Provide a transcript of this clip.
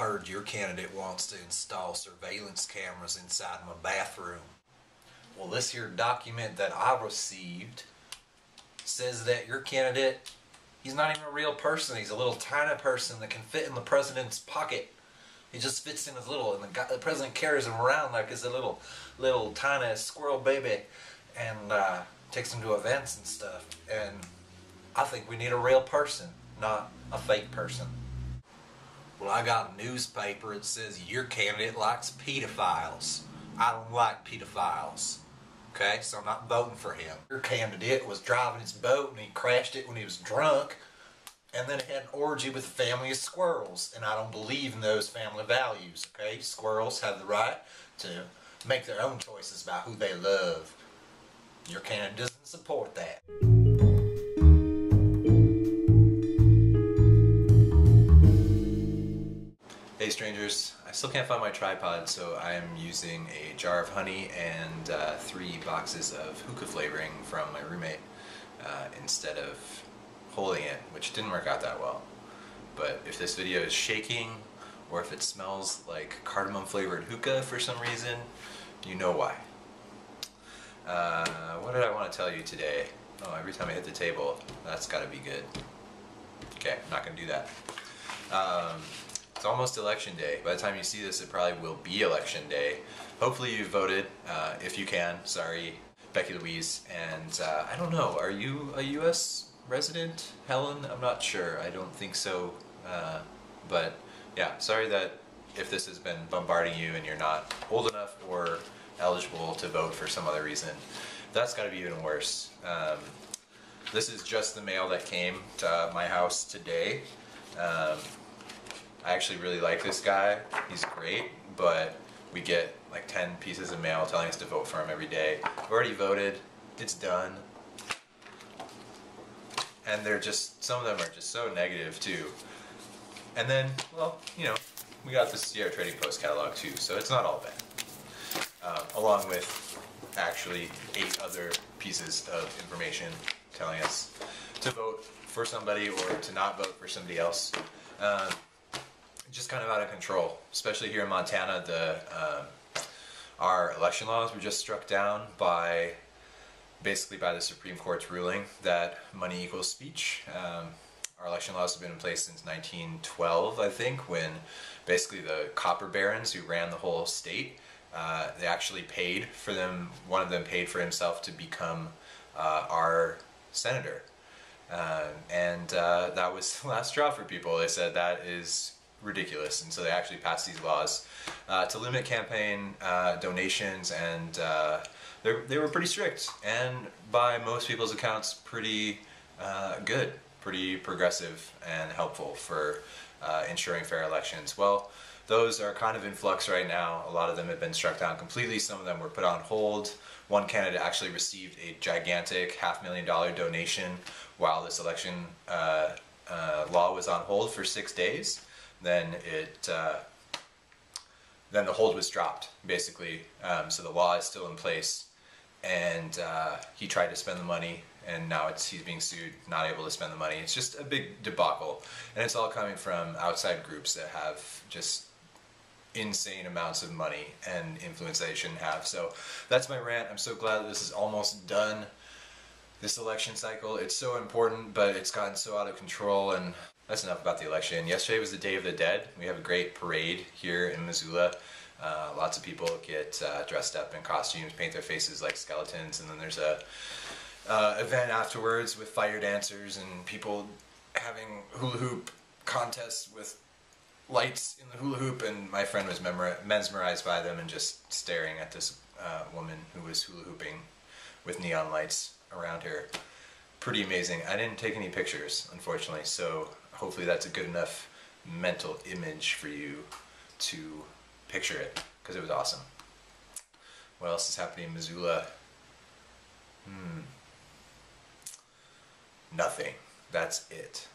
heard your candidate wants to install surveillance cameras inside my bathroom. Well, this here document that I received says that your candidate, he's not even a real person. He's a little tiny person that can fit in the president's pocket. He just fits in his little, and the president carries him around like he's a little tiny squirrel baby, and takes him to events and stuff. And I think we need a real person, not a fake person. Well, I got a newspaper. It says your candidate likes pedophiles. I don't like pedophiles. Okay, so I'm not voting for him. Your candidate was driving his boat and he crashed it when he was drunk, and then had an orgy with a family of squirrels, and I don't believe in those family values. Okay, squirrels have the right to make their own choices about who they love. Your candidate doesn't support that. Hey strangers, I still can't find my tripod, so I am using a jar of honey and 3 boxes of hookah flavoring from my roommate instead of holding it, which didn't work out that well. But if this video is shaking, or if it smells like cardamom flavored hookah for some reason, you know why. What did I want to tell you today? Oh, every time I hit the table, that's gotta be good. Okay, I'm not gonna do that. It's almost election day. By the time you see this, it probably will be election day. Hopefully you voted, if you can. Sorry, Becky Louise. And I don't know, are you a U.S. resident, Helen? I'm not sure. I don't think so. But yeah, sorry that if this has been bombarding you and you're not old enough or eligible to vote for some other reason. That's got to be even worse. This is just the mail that came to my house today. I actually really like this guy. He's great, but we get like 10 pieces of mail telling us to vote for him every day. I've already voted. It's done. And they're just, some of them are just so negative too. And then, well, you know, we got the Sierra Trading Post catalog too, so it's not all bad. Along with actually 8 other pieces of information telling us to vote for somebody or to not vote for somebody else. Just kind of out of control, especially here in Montana. Our election laws were just struck down by, basically by the Supreme Court's ruling that money equals speech. Our election laws have been in place since 1912, I think, when basically the copper barons who ran the whole state, they actually paid for them, one of them paid for himself to become our senator. And that was the last straw for people. They said that is ridiculous, and so they actually passed these laws to limit campaign donations, and they were pretty strict, and by most people's accounts pretty good, pretty progressive and helpful for ensuring fair elections. Well, those are kind of in flux right now. A lot of them have been struck down completely, some of them were put on hold. One candidate actually received a gigantic $500,000 donation while this election law was on hold for 6 days. Then then the hold was dropped, basically. So the law is still in place, and he tried to spend the money, and now he's being sued, not able to spend the money. It's just a big debacle, and it's all coming from outside groups that have just insane amounts of money and influence they shouldn't have. So that's my rant. I'm so glad that this is almost done. This election cycle, it's so important, but it's gotten so out of control, and that's enough about the election. Yesterday was the Day of the Dead. We have a great parade here in Missoula. Lots of people get dressed up in costumes, paint their faces like skeletons, and then there's a event afterwards with fire dancers and people having hula hoop contests with lights in the hula hoop, and my friend was mesmerized by them and just staring at this woman who was hula hooping with neon lights around her. Pretty amazing. I didn't take any pictures, unfortunately, so hopefully that's a good enough mental image for you to picture it, because it was awesome. What else is happening in Missoula? Nothing. That's it.